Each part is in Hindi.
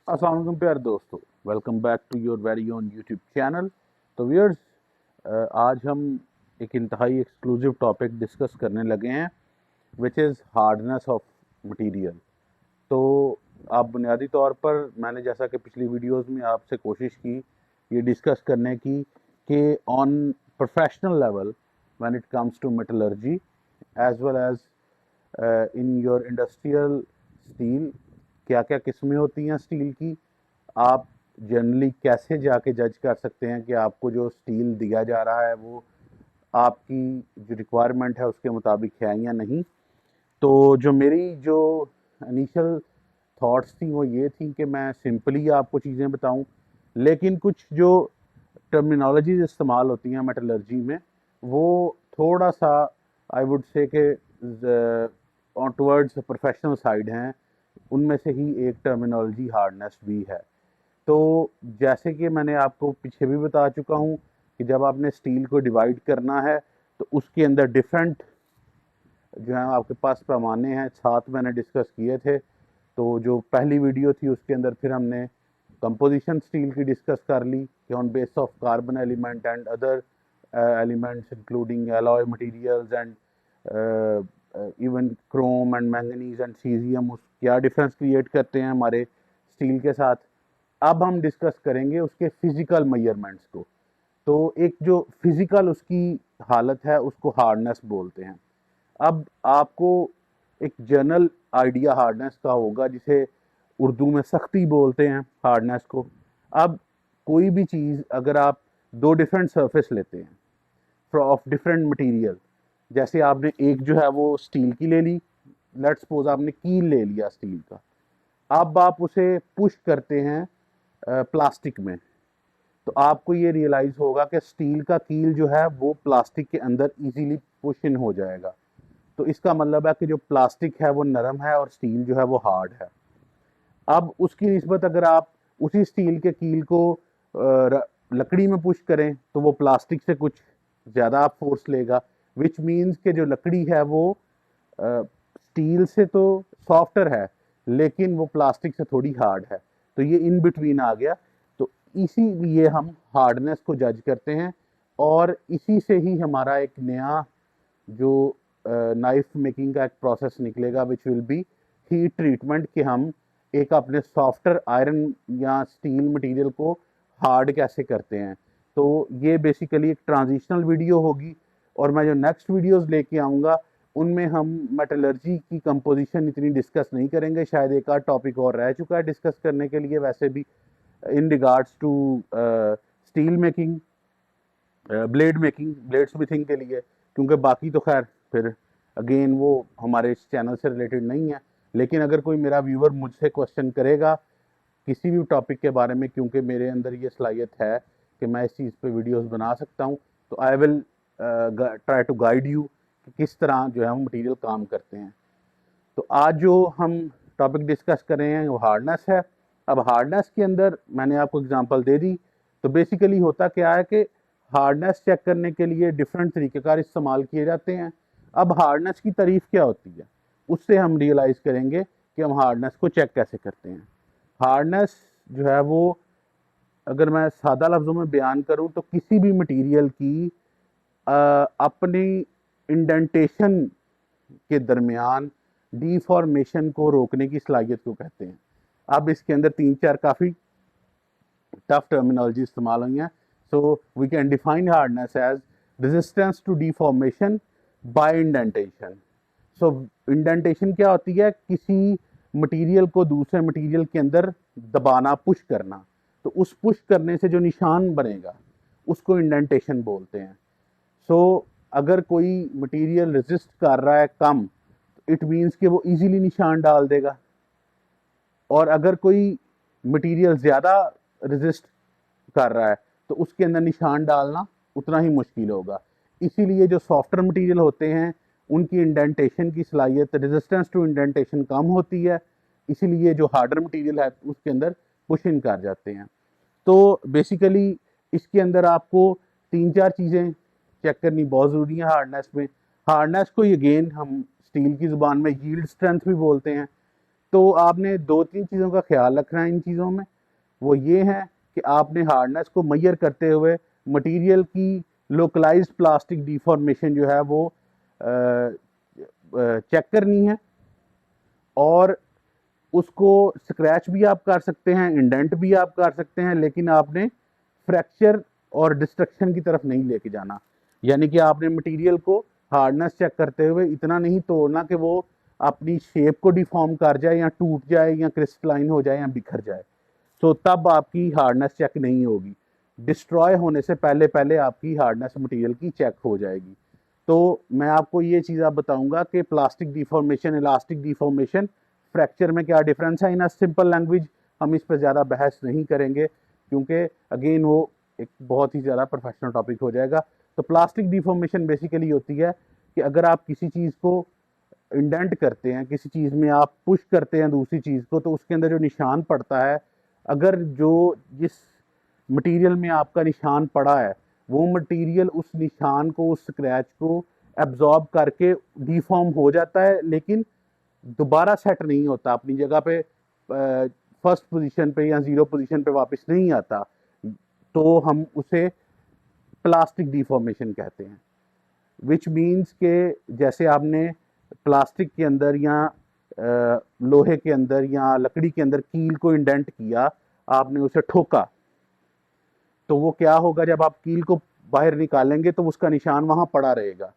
अस्सलाम वालेकुम प्यारे दोस्तों, welcome back to your very own YouTube channel. तो व्यूअर्स, आज हम एक इंतहाई एक्सक्लूसिव टॉपिक डिस्कस करने लगे हैं which is hardness of material. तो आप बुनियादी तौर पर मैंने जैसा कि पिछली वीडियोस में आपसे कोशिश की ये डिस्कस करने की कि on professional level when it comes to metallurgy as well as in your industrial steel, क्या क्या किस्में होती हैं स्टील की, आप जनरली कैसे जाके जज कर सकते हैं कि आपको जो स्टील दिया जा रहा है वो आपकी जो रिक्वायरमेंट है उसके मुताबिक है या नहीं। तो जो मेरी जो इनिशियल थॉट्स थी वो ये थी कि मैं सिंपली आपको चीज़ें बताऊं, लेकिन कुछ जो टर्मिनोलॉजीज इस्तेमाल होती हैं मेटलर्जी में वो थोड़ा सा आई वुड से कि ऑन टुवर्ड्स प्रोफेशनल साइड हैं। उनमें से ही एक टर्मिनोलॉजी हार्डनेस भी है। तो जैसे कि मैंने आपको पीछे भी बता चुका हूँ कि जब आपने स्टील को डिवाइड करना है तो उसके अंदर डिफरेंट जो है आपके पास पैमाने हैं, 7 मैंने डिस्कस किए थे। तो जो पहली वीडियो थी उसके अंदर फिर हमने कंपोजिशन स्टील की डिस्कस कर ली कि on base of carbon element and other elements including alloy materials and even Chrome and manganese and caesium उस क्या डिफरेंस क्रिएट करते हैं हमारे स्टील के साथ। अब हम डिस्कस करेंगे उसके फिजिकल मेजरमेंट्स को। तो एक जो फिजिकल उसकी हालत है उसको हार्डनेस बोलते हैं। अब आपको एक जनरल आइडिया हार्डनेस का होगा जिसे उर्दू में सख्ती बोलते हैं हार्डनेस को। अब कोई भी चीज़ अगर आप दो डिफरेंट सरफेस लेते हैं ऑफ डिफरेंट मटेरियल, जैसे आपने एक जो है वो स्टील की ले ली, लेट्स सपोज आपने कील ले लिया स्टील का, अब आप उसे पुश करते हैं प्लास्टिक में, तो आपको ये रियलाइज होगा कि स्टील का कील जो है वो प्लास्टिक के अंदर इजीली पुश इन हो जाएगा। तो इसका मतलब है कि जो प्लास्टिक है वो नरम है और स्टील जो है वो हार्ड है। अब उसकी निस्बत अगर आप उसी स्टील के कील को लकड़ी में पुश करें तो वो प्लास्टिक से कुछ ज़्यादा आप फोर्स लेगा, विच मीन्स कि जो लकड़ी है वो स्टील से तो सॉफ्टर है लेकिन वो प्लास्टिक से थोड़ी हार्ड है। तो ये इन बिटवीन आ गया। तो इसीलिए हम हार्डनेस को जज करते हैं और इसी से ही हमारा एक नया जो नाइफ मेकिंग का एक प्रोसेस निकलेगा which will be heat treatment, कि हम एक अपने सॉफ्टर आयरन या स्टील मटेरियल को हार्ड कैसे करते हैं। तो ये बेसिकली एक ट्रांजिशनल वीडियो होगी और मैं जो नेक्स्ट वीडियोस लेके आऊँगा उनमें हम मेटलर्जी की कंपोजिशन इतनी डिस्कस नहीं करेंगे। शायद एक आध टॉपिक और रह चुका है डिस्कस करने के लिए वैसे भी in regards to steel making, blade making, blade smithing के लिए, क्योंकि बाकी तो खैर फिर अगेन वो हमारे इस चैनल से रिलेटेड नहीं है। लेकिन अगर कोई मेरा व्यूअर मुझसे क्वेश्चन करेगा किसी भी टॉपिक के बारे में, क्योंकि मेरे अंदर ये सलाहियत है कि मैं इस चीज़ पे वीडियोस बना सकता हूँ, तो I will try to guide you कि किस तरह जो है हम मटेरियल काम करते हैं। तो आज जो हम टॉपिक डिस्कस कर रहे हैं वो हार्डनेस है। अब हार्डनेस के अंदर मैंने आपको एग्जांपल दे दी। तो बेसिकली होता क्या है कि हार्डनेस चेक करने के लिए डिफरेंट तरीक़ेकार इस्तेमाल किए जाते हैं। अब हार्डनेस की तारीफ क्या होती है उससे हम रियलाइज़ करेंगे कि हम हार्डनेस को चेक कैसे करते हैं। हार्डनेस जो है वो अगर मैं सादा लफ्ज़ों में बयान करूं तो किसी भी मटेरियल की अपनी इंडेंटेशन के दरमियान डिफॉर्मेशन को रोकने की सलाहियत को कहते हैं। अब इसके अंदर 3-4 काफ़ी टफ टर्मिनोलॉजी इस्तेमाल हुई हैं। So we can define hardness as resistance to deformation by indentation. So indentation क्या होती है? किसी मटेरियल को दूसरे मटेरियल के अंदर दबाना, पुश करना। तो उस पुश करने से जो निशान बनेगा उसको इंडेंटेशन बोलते हैं। सो अगर कोई मटेरियल रेजिस्ट कर रहा है कम, इट मीन्स कि वो इजीली निशान डाल देगा, और अगर कोई मटेरियल ज़्यादा रेजिस्ट कर रहा है तो उसके अंदर निशान डालना उतना ही मुश्किल होगा। इसीलिए जो सॉफ्टवेयर मटेरियल होते हैं उनकी इंडेंटेशन की सलाहियत, रेजिस्टेंस टू इंडेंटेशन कम होती है, इसीलिए जो हार्डर मटेरियल है उसके अंदर पुश इन कर जाते हैं। तो बेसिकली इसके अंदर आपको 3-4 चीज़ें चेक करनी बहुत ज़रूरी है हार्डनेस में। हार्डनेस को अगेन हम स्टील की ज़ुबान में यील्ड स्ट्रेंथ भी बोलते हैं। तो आपने दो तीन चीज़ों का ख्याल रखना है इन चीज़ों में। वो ये है कि आपने हार्डनेस को मेजर करते हुए मटेरियल की लोकलाइज्ड प्लास्टिक डिफॉर्मेशन जो है वो चेक करनी है, और उसको स्क्रैच भी आप कर सकते हैं, इंडेंट भी आप कर सकते हैं, लेकिन आपने फ्रैक्चर और डिस्ट्रक्शन की तरफ नहीं लेके जाना। यानी कि आपने मटेरियल को हार्डनेस चेक करते हुए इतना नहीं तोड़ना कि वो अपनी शेप को डिफॉर्म कर जाए या टूट जाए या क्रिस्टलाइन हो जाए या बिखर जाए। तो तब आपकी हार्डनेस चेक नहीं होगी। डिस्ट्रॉय होने से पहले पहले आपकी हार्डनेस मटेरियल की चेक हो जाएगी। तो मैं आपको ये चीज़ आप बताऊंगा कि plastic deformation, elastic deformation, fracture में क्या डिफरेंस है। इन अ सिंपल लैंग्वेज हम इस पर ज़्यादा बहस नहीं करेंगे, क्योंकि अगेन वो एक बहुत ही ज़्यादा प्रोफेशनल टॉपिक हो जाएगा। तो प्लास्टिक डिफॉर्मेशन बेसिकली होती है कि अगर आप किसी चीज़ को इंडेंट करते हैं, किसी चीज़ में आप पुश करते हैं दूसरी चीज़ को, तो उसके अंदर जो निशान पड़ता है, अगर जो जिस मटेरियल में आपका निशान पड़ा है वो मटेरियल उस निशान को, उस स्क्रैच को एब्जॉर्ब करके डिफॉर्म हो जाता है, लेकिन दोबारा सेट नहीं होता अपनी जगह पे, फर्स्ट पोजीशन पे या जीरो पोजीशन पे वापस नहीं आता, तो हम उसे प्लास्टिक डिफॉर्मेशन कहते हैं। विच मीन्स के जैसे आपने प्लास्टिक के अंदर या लोहे के अंदर या लकड़ी के अंदर कील को इंडेंट किया, आपने उसे ठोका, तो वो क्या होगा, जब आप कील को बाहर निकालेंगे तो उसका निशान वहां पड़ा रहेगा।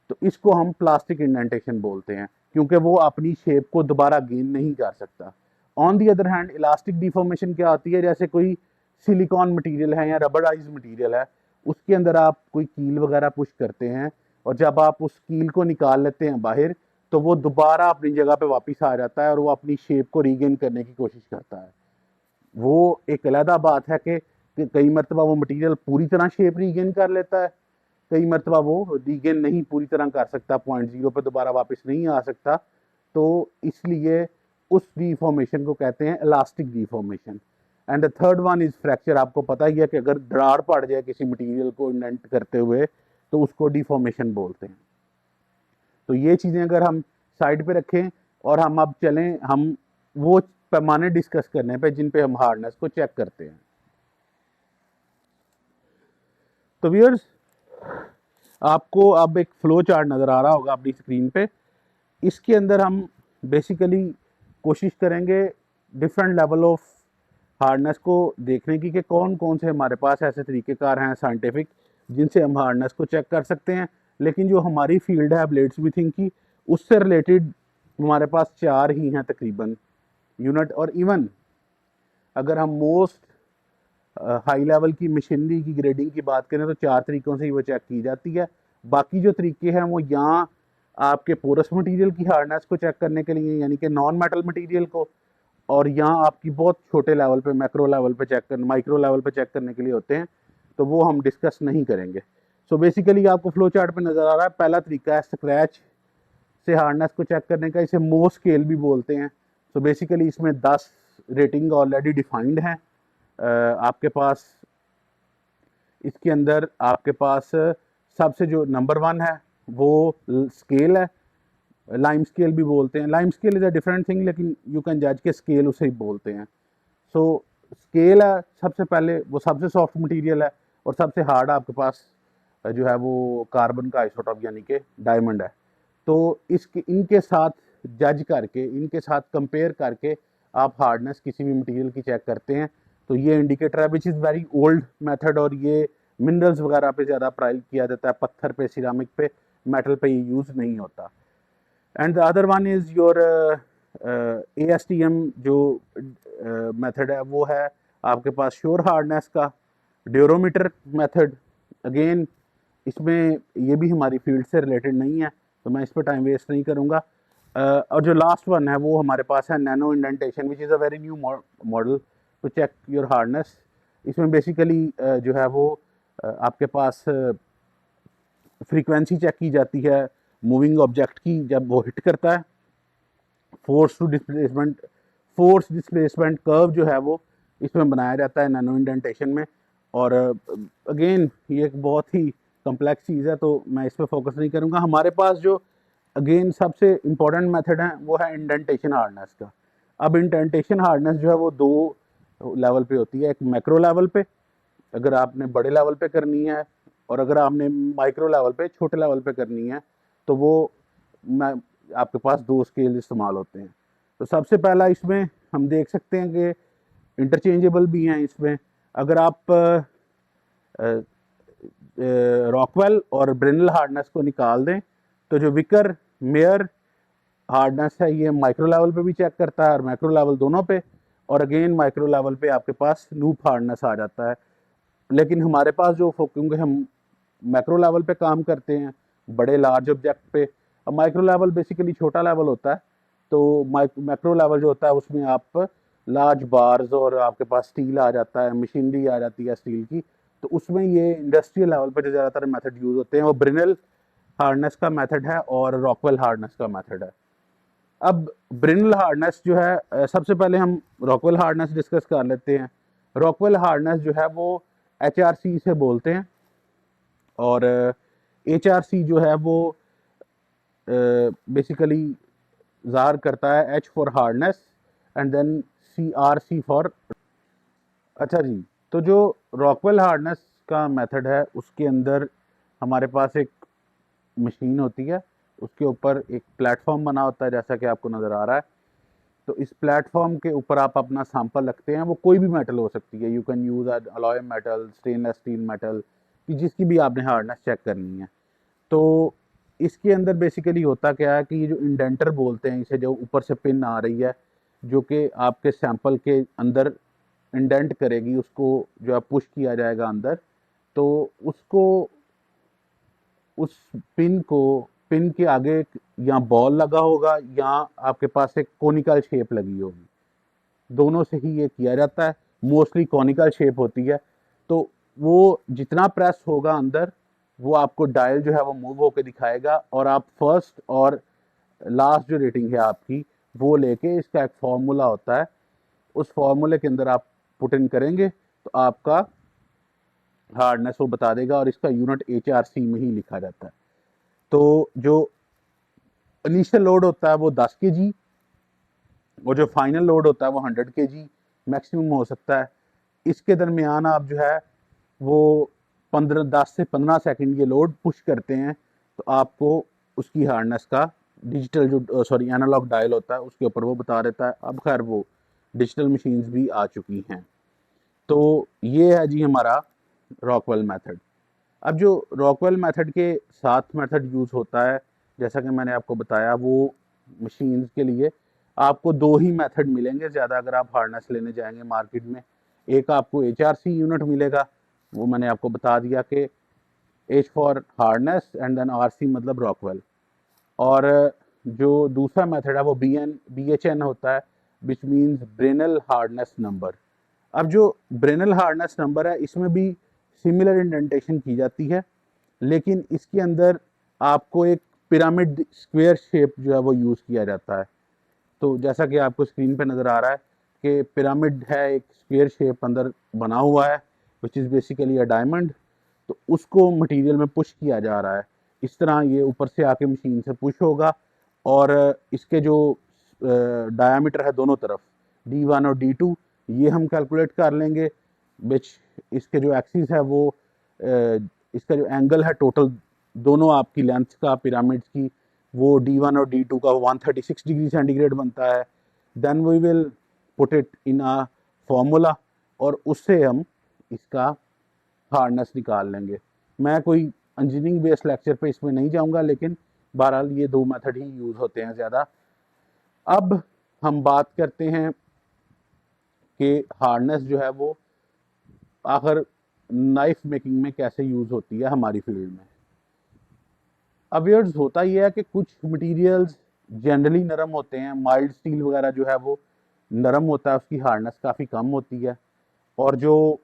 तो इसको हम प्लास्टिक इंडेंटेशन बोलते हैं, क्योंकि वो अपनी शेप को दोबारा गेन नहीं कर सकता। On the other hand elastic deformation क्या होती है, जैसे कोई सिलिकॉन मटेरियल है या रबराइज मटेरियल है, उसके अंदर आप कोई कील वगैरह पुश करते हैं, और जब आप उस कील को निकाल लेते हैं बाहर, तो वो दोबारा अपनी जगह पे वापस आ जाता है और वो अपनी शेप को रीगेन करने की कोशिश करता है। वो एक अलहदा बात है कि कई मरतबा वो मटेरियल पूरी तरह शेप रीगेन कर लेता है, कई मरतबा वो रीगेन नहीं पूरी तरह कर सकता, पॉइंट जीरो पे दोबारा वापस नहीं आ सकता। तो इसलिए उस डिफॉर्मेशन को कहते हैं elastic deformation. And the third one is fracture. आपको पता ही है कि अगर दरार पड़ जाए किसी मटेरियल को इंडेंट करते हुए, तो उसको डिफॉर्मेशन बोलते हैं। तो ये चीज़ें अगर हम साइड पे रखें और हम अब चलें हम वो पैमाने डिस्कस करने पे जिन पे हम हार्डनेस को चेक करते हैं। तो व्यूअर्स, आपको अब एक फ्लो चार्ट नज़र आ रहा होगा अपनी स्क्रीन पे। इसके अंदर हम बेसिकली कोशिश करेंगे डिफरेंट लेवल ऑफ हार्डनेस को देखने की, कि कौन कौन से हमारे पास ऐसे तरीक़ेकार हैं साइंटिफिक जिनसे हम हार्डनेस को चेक कर सकते हैं। लेकिन जो हमारी फील्ड है ब्लेड स्मिथिंग की, उससे रिलेटेड हमारे पास चार ही हैं तकरीबन यूनिट। और इवन अगर हम मोस्ट हाई लेवल की मशीनरी की ग्रेडिंग की बात करें तो चार तरीक़ों से ही वो चेक की जाती है। बाकी जो तरीके हैं वो यहाँ आपके पोरस मटेरियल की हार्डनेस को चेक करने के लिए, यानी कि नॉन मेटल मटेरियल को, और यहाँ आपकी बहुत छोटे लेवल पे, मैक्रो लेवल पे चेक कर, माइक्रो लेवल पे चेक करने के लिए होते हैं, तो वो हम डिस्कस नहीं करेंगे। सो बेसिकली आपको फ्लो चार्ट पे नज़र आ रहा है, पहला तरीका है स्क्रैच से हार्डनेस को चेक करने का, इसे मो स्केल भी बोलते हैं। सो बेसिकली इसमें 10 रेटिंग ऑलरेडी डिफाइंड हैं आपके पास। इसके अंदर आपके पास सबसे जो नंबर 1 है वो स्केल है, लाइम स्केल भी बोलते हैं। Lime scale is a different thing, लेकिन यू कैन जज के स्केल उसे ही बोलते हैं। सो स्केल है सबसे पहले, वो सबसे सॉफ्ट मटेरियल है, और सबसे हार्ड आपके पास जो है वो कार्बन का आइसोटॉप यानी कि डायमंड है। तो इसके इनके साथ जज करके, इनके साथ कंपेयर करके आप हार्डनेस किसी भी मटेरियल की चेक करते हैं। तो ये इंडिकेटर है which is very old method, और ये मिनरल्स वगैरह पे ज़्यादा अप्लाई किया जाता है, पत्थर पे, सिरामिक पे, मेटल पे ये यूज़ नहीं होता। And the other one is your ASTM जो मेथड है, वो है आपके पास श्योर हार्डनेस का ड्यूरोमीटर मेथड। अगेन इसमें ये भी हमारी फील्ड से रिलेटेड नहीं है, तो मैं इस पर टाइम वेस्ट नहीं करूँगा। और जो लास्ट वन है वो हमारे पास है nano indentation, which is a very new model to check your hardness. इसमें बेसिकली जो है वो आपके पास फ्रीक्वेंसी चेक की जाती है मूविंग ऑब्जेक्ट की, जब वो हिट करता है। फोर्स डिस्प्लेसमेंट कर्व जो है वो इसमें बनाया जाता है नैनो इंडेंटेशन में। और अगेन ये एक बहुत ही कम्प्लेक्स चीज़ है, तो मैं इस पर फोकस नहीं करूँगा। हमारे पास जो अगेन सबसे इम्पोर्टेंट मेथड है वो है इंडेंटेशन हार्डनेस का। अब इंडेंटेशन हार्डनेस जो है वो दो लेवल पे होती है, एक मैक्रो लेवल पे अगर आपने बड़े लेवल पे करनी है, और अगर आपने माइक्रो लेवल पे छोटे लेवल पे करनी है तो वो मैं आपके पास दो स्केल इस्तेमाल होते हैं। तो सबसे पहला इसमें हम देख सकते हैं कि इंटरचेंजेबल भी हैं इसमें। अगर आप रॉकवेल और ब्रिनल हार्डनेस को निकाल दें तो जो विकर मेयर हार्डनेस है ये माइक्रो लेवल पे भी चेक करता है और मैक्रो लेवल दोनों पे, और अगेन माइक्रो लेवल पे आपके पास नूप हार्डनेस आ जाता है। लेकिन हमारे पास जो क्योंकि हम मैक्रो लेवल पे काम करते हैं बड़े लार्ज ऑब्जेक्ट पे, अब माइक्रो लेवल बेसिकली छोटा लेवल होता है, तो मैक्रो लेवल जो होता है उसमें आप लार्ज बार्स और आपके पास स्टील आ जाता है, मशीनरी आ जाती है स्टील की, तो उसमें ये इंडस्ट्रियल लेवल पर जो ज़्यादातर मेथड यूज़ होते हैं वो ब्रिनल हार्डनेस का मेथड है और रॉकवेल हार्डनेस का मेथड है। अब ब्रिनल हार्डनेस जो है सबसे पहले हम रॉकवेल हार्डनेस डिस्कस कर लेते हैं। रॉकवेल हार्डनेस जो है वो HRC से बोलते हैं, और HRC जो है वो बेसिकली ज़ाहिर करता है H for hardness and then CRC for. अच्छा जी, तो जो रॉकवेल हार्डनेस का मेथड है उसके अंदर हमारे पास एक मशीन होती है, उसके ऊपर एक प्लेटफॉर्म बना होता है जैसा कि आपको नज़र आ रहा है। तो इस प्लेटफॉर्म के ऊपर आप अपना सैंपल रखते हैं, वो कोई भी मेटल हो सकती है, you can use alloy metal, stainless steel metal, कि जिसकी भी आपने हार्डनेस चेक करनी है। तो इसके अंदर बेसिकली होता क्या है कि ये जो इंडेंटर बोलते हैं इसे, जो ऊपर से पिन आ रही है जो कि आपके सैंपल के अंदर इंडेंट करेगी, उसको जो है पुश किया जाएगा अंदर, तो उसको उस पिन के आगे या बॉल लगा होगा या आपके पास एक कोनिकल शेप लगी होगी, दोनों से ही ये किया जाता है। मोस्टली कॉनिकल शेप होती है, तो वो जितना प्रेस होगा अंदर वो आपको डायल जो है वो मूव होकर दिखाएगा, और आप फर्स्ट और लास्ट जो रेटिंग है आपकी वो लेके, इसका एक फॉर्मूला होता है, उस फॉर्मूले के अंदर आप पुट इन करेंगे तो आपका हार्डनेस वो बता देगा, और इसका यूनिट HRC में ही लिखा जाता है। तो जो इनिशियल लोड होता है वो 10 kg, और जो फाइनल लोड होता है वो 100 kg मैक्सिमम हो सकता है। इसके दरमियान आप जो है वो 10 से 15 सेकंड ये लोड पुश करते हैं, तो आपको उसकी हार्डनेस का डिजिटल जो एनालॉग डायल होता है उसके ऊपर वो बता देता है। अब खैर वो डिजिटल मशीन्स भी आ चुकी हैं। तो ये है जी हमारा रॉकवेल मेथड। अब जो रॉकवेल मेथड के साथ मेथड यूज़ होता है, जैसा कि मैंने आपको बताया, वो मशीन्स के लिए आपको दो ही मेथड मिलेंगे ज़्यादा अगर आप हार्डनेस लेने जाएंगे मार्केट में। एक आपको HRC यूनिट मिलेगा, वो मैंने आपको बता दिया कि H for hardness and then RC मतलब रॉकवेल, और जो दूसरा मेथड है वो BHN होता है, which means Brinell hardness number. अब जो ब्रेनल हार्डनेस नंबर है इसमें भी सिमिलर इंडेंटेशन की जाती है, लेकिन इसके अंदर आपको एक पिरामिड स्क्वायर शेप जो है वो यूज़ किया जाता है। तो जैसा कि आपको स्क्रीन पे नज़र आ रहा है कि पिरामिड है, एक स्क्वायर शेप अंदर बना हुआ है which is basically a diamond, तो उसको मटेरियल में पुश किया जा रहा है। इस तरह ये ऊपर से आके मशीन से पुश होगा, और इसके जो डायामीटर है दोनों तरफ D1 और D2 ये हम कैलकुलेट कर लेंगे, विच इसके जो एक्सिस है वो इसका जो एंगल है टोटल दोनों आपकी लेंथ का पिरामिड्स की, वो D1 और D2 का 136 डिग्री सेंटीग्रेड बनता है। Then we will put it in a formula, और उससे हम इसका हार्डनेस निकाल लेंगे। मैं कोई इंजीनियरिंग बेस्ड लेक्चर पे इसमें नहीं जाऊंगा, लेकिन बहरहाल ये दो मेथड ही यूज़ होते हैं ज़्यादा। अब हम बात करते हैं कि हार्डनेस जो है वो आखिर नाइफ मेकिंग में कैसे यूज़ होती है हमारी फील्ड में। अब यार होता यह है कि कुछ मटेरियल्स जनरली नरम होते हैं, माइल्ड स्टील वगैरह जो है वो नरम होता है, उसकी हार्डनेस काफ़ी कम होती है, और जो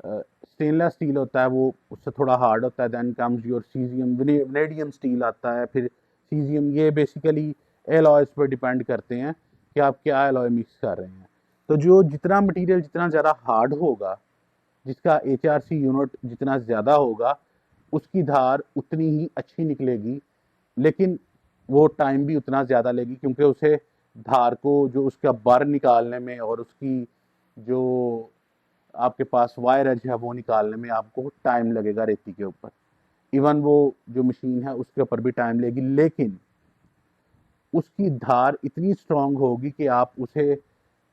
स्टेनलेस स्टील होता है वो उससे थोड़ा हार्ड होता है। Then comes your caesium, vanadium steel आता है, फिर सीजियम। ये बेसिकली एलॉयज़ पर डिपेंड करते हैं कि आप क्या एलॉय मिक्स कर रहे हैं। तो जो जितना मटेरियल जितना ज़्यादा हार्ड होगा, जिसका HRC यूनिट जितना ज़्यादा होगा, उसकी धार उतनी ही अच्छी निकलेगी लेकिन वो टाइम भी उतना ज़्यादा लेगी क्योंकि उसे धार को जो उसका बर निकालने में और उसकी जो आपके पास वायर एज है वो निकालने में आपको टाइम लगेगा रेती के ऊपर। इवन वो जो मशीन है उसके ऊपर भी टाइम लेगी, लेकिन उसकी धार इतनी स्ट्रांग होगी कि आप उसे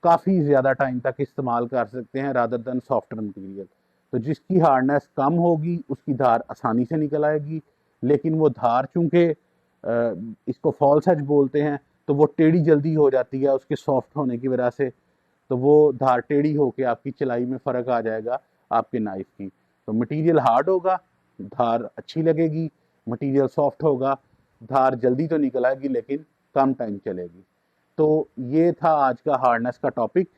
काफ़ी ज़्यादा टाइम तक इस्तेमाल कर सकते हैं रादर देन सॉफ्टवेयर मटेरियल। तो जिसकी हार्डनेस कम होगी उसकी धार आसानी से निकल आएगी, लेकिन वो धार चूंकि इसको फॉल्स एज बोलते हैं तो वो टेढ़ी जल्दी हो जाती है उसके सॉफ्ट होने की वजह से। तो वो धार टेढ़ी होके आपकी चलाई में फ़र्क आ जाएगा आपके नाइफ की। तो मटेरियल हार्ड होगा, धार अच्छी लगेगी, मटेरियल सॉफ्ट होगा, धार जल्दी तो निकल आएगी लेकिन कम टाइम चलेगी। तो ये था आज का हार्डनेस का टॉपिक।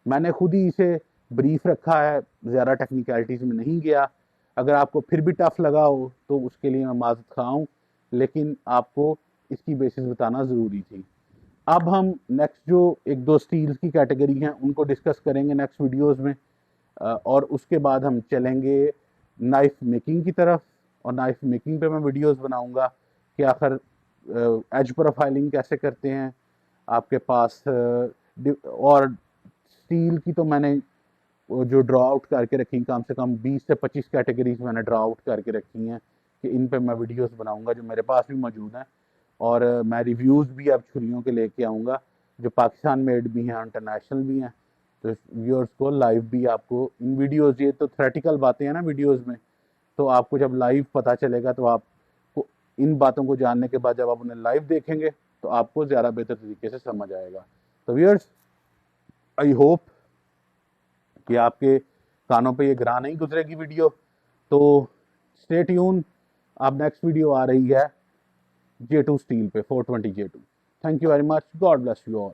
मैंने खुद ही इसे ब्रीफ रखा है, ज़्यादा टेक्निकलिटीज़ में नहीं गया। अगर आपको फिर भी टफ लगा हो तो उसके लिए मैं माज़रत ख़्वाह हूँ, लेकिन आपको इसकी बेसिस बताना ज़रूरी थी। अब हम नेक्स्ट जो एक दो स्टील्स की कैटेगरी हैं उनको डिस्कस करेंगे नेक्स्ट वीडियोस में, और उसके बाद हम चलेंगे नाइफ मेकिंग की तरफ। और नाइफ मेकिंग पे मैं वीडियोस बनाऊंगा कि आखिर एज प्रोफाइलिंग कैसे करते हैं आपके पास। और स्टील की तो मैंने वो जो ड्रॉ आउट करके रखी, कम से कम 20 से 25 कैटेगरीज मैंने ड्रॉ आउट करके रखी हैं कि इन पे मैं वीडियोस बनाऊंगा जो मेरे पास भी मौजूद हैं। और मैं रिव्यूज़ भी अब छुरियों के लेके आऊँगा जो पाकिस्तान मेड भी हैं, इंटरनेशनल भी हैं। तो व्यूअर्स को लाइव भी आपको इन वीडियोज़, ये तो थ्रेटिकल बातें हैं ना वीडियोज़ में, तो आपको जब लाइव पता चलेगा तो आपको इन बातों को जानने के बाद जब आप उन्हें लाइव देखेंगे तो आपको ज़्यादा बेहतर तरीके से समझ आएगा। तो व्यूअर्स, आई होप कि आपके कानों पे ये ग्राह नहीं गुजरेगी वीडियो। तो स्टे ट्यून, अब नेक्स्ट वीडियो आ रही है J2 स्टील पे, 420 J2। Thank you very much, God bless you all.